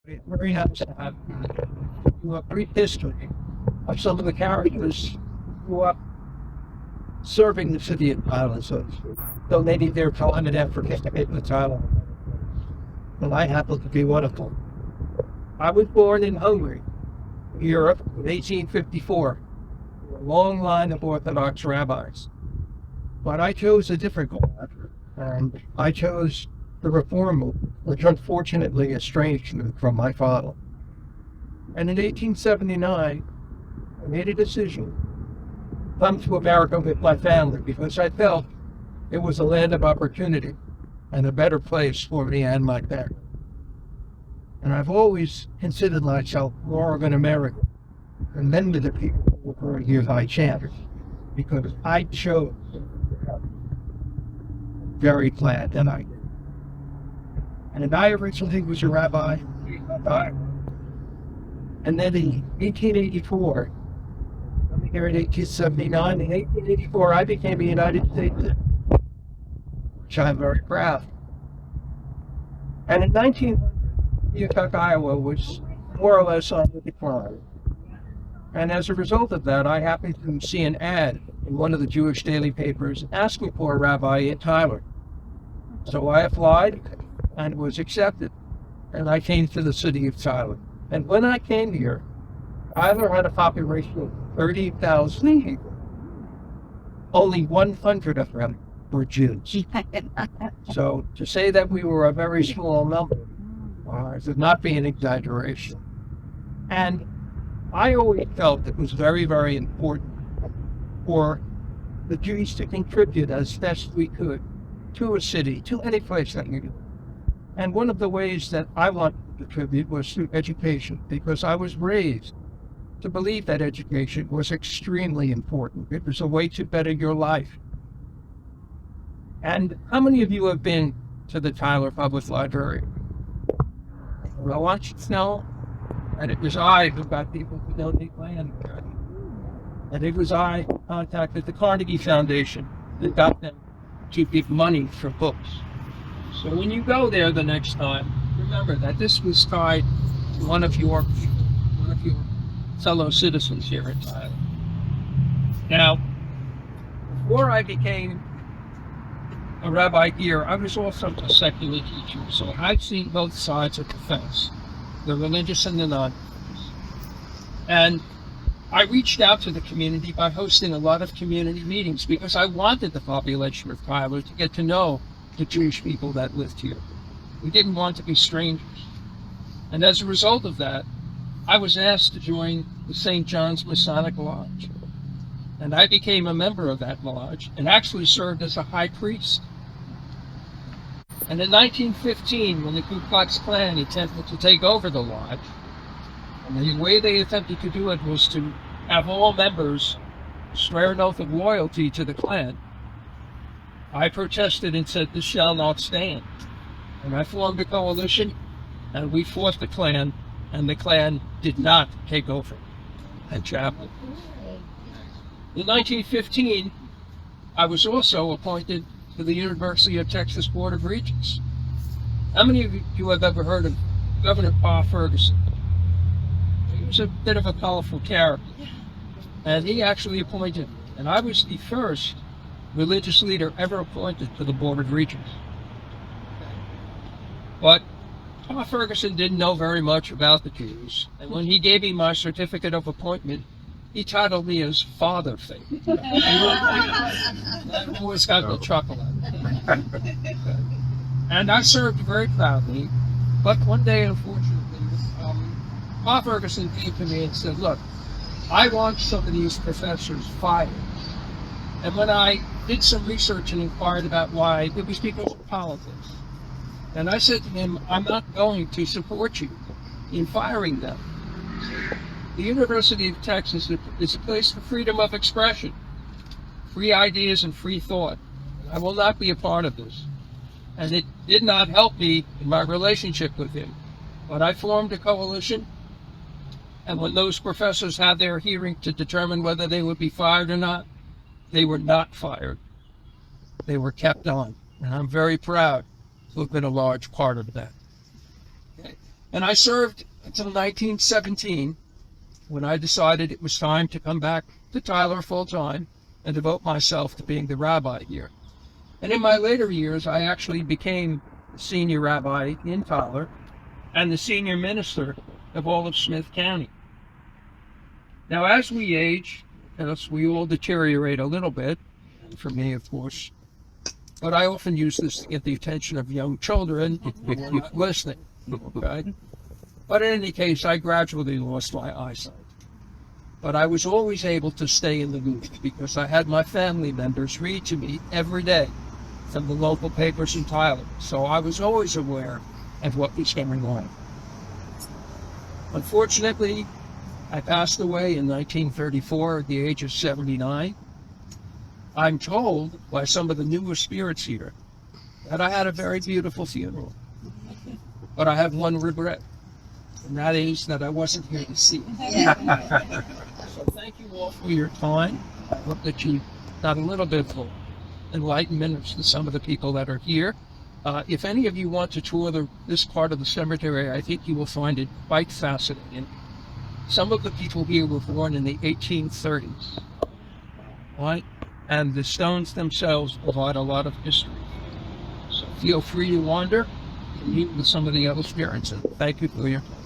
We're very happy to have a brief history of some of the characters who are serving the city of Thailand, so donating their time and effort to make the Thailand. And I happen to be one of them. I was born in Hungary, Europe, in 1854, a long line of Orthodox rabbis. But I chose a different path, and I chose the Reform movement, which unfortunately estranged me from my father. And in 1879, I made a decision to come to America with my family because I felt it was a land of opportunity and a better place for me and my family. And I've always considered myself more of an American than many of the people who were here I chanted, because I chose. Very glad that I did. And I originally was a rabbi, and then in 1884, I'm here in 1879, in 1884 I became a United States citizen, which I'm very proud. And in 1900, Keokuk, Iowa was more or less on the decline. And as a result of that, I happened to see an ad in one of the Jewish daily papers asking for a rabbi in Tyler. So I applied and was accepted, and I came to the city of Tyler. And when I came here, Tyler had a population of 30,000 people. Only 100 of them were Jews. So to say that we were a very small number would not be an exaggeration. And I always felt it was very, very important for the Jews to contribute as best we could to a city, to any place that we do. And one of the ways that I wanted to contribute was through education, because I was raised to believe that education was extremely important. It was a way to better your life. And how many of you have been to the Tyler Public Library? Well, I want you to know that it was I who got people to donate land. And it was I who contacted the Carnegie Foundation that got them to give money for books. So when you go there the next time, remember that this was tied to one of your fellow citizens here in Thailand. Now, before I became a rabbi here, I was also a secular teacher, so I've seen both sides of the fence, the religious and the non-religious. And I reached out to the community by hosting a lot of community meetings because I wanted the population of Tyler to get to know the Jewish people that lived here. We didn't want to be strangers. And as a result of that, I was asked to join the St. John's Masonic Lodge. And I became a member of that lodge and actually served as a high priest. And in 1915, when the Ku Klux Klan attempted to take over the lodge, and the way they attempted to do it was to have all members swear an oath of loyalty to the Klan, I protested and said, "This shall not stand." And I formed a coalition, and we fought the Klan, and the Klan did not take over at Chapel. In 1915, I was also appointed to the University of Texas Board of Regents. How many of you have ever heard of Governor Pa Ferguson? He was a bit of a colorful character, and he actually appointed, and I was the first religious leader ever appointed to the Board of Regents. But Pa Ferguson didn't know very much about the Jews, and when he gave me my certificate of appointment, he titled me as Father Faber. I always got the chuckle out of it. And I served very proudly, but one day, unfortunately, Pa Ferguson came to me and said, "Look, I want some of these professors fired." And when I did some research and inquired about why, it was because of politics. And I said to him, "I'm not going to support you in firing them. The University of Texas is a place for freedom of expression, free ideas and free thought. I will not be a part of this." And it did not help me in my relationship with him. But I formed a coalition, and when those professors had their hearing to determine whether they would be fired or not, they were not fired. They were kept on. And I'm very proud to have been a large part of that. Okay. And I served until 1917, when I decided it was time to come back to Tyler full-time and devote myself to being the rabbi here. And in my later years, I actually became senior rabbi in Tyler and the senior minister of all of Smith County. Now, as we age, as we all deteriorate a little bit, and for me, of course, but I often use this to get the attention of young children who are not listening. Okay? But in any case, I gradually lost my eyesight. But I was always able to stay in the loop because I had my family members read to me every day from the local papers in Tyler. So I was always aware of what was going on. Unfortunately, I passed away in 1934 at the age of 79. I'm told by some of the newer spirits here that I had a very beautiful funeral. But I have one regret, and that is that I wasn't here to see it. So thank you all for your time. I hope that you got a little bit of enlightenment to some of the people that are here. If any of you want to tour this part of the cemetery, I think you will find it quite fascinating. Some of the people here were born in the 1830s, right? And the stones themselves provide a lot of history. So feel free to wander and meet with some of the other spirits. And thank you for your time.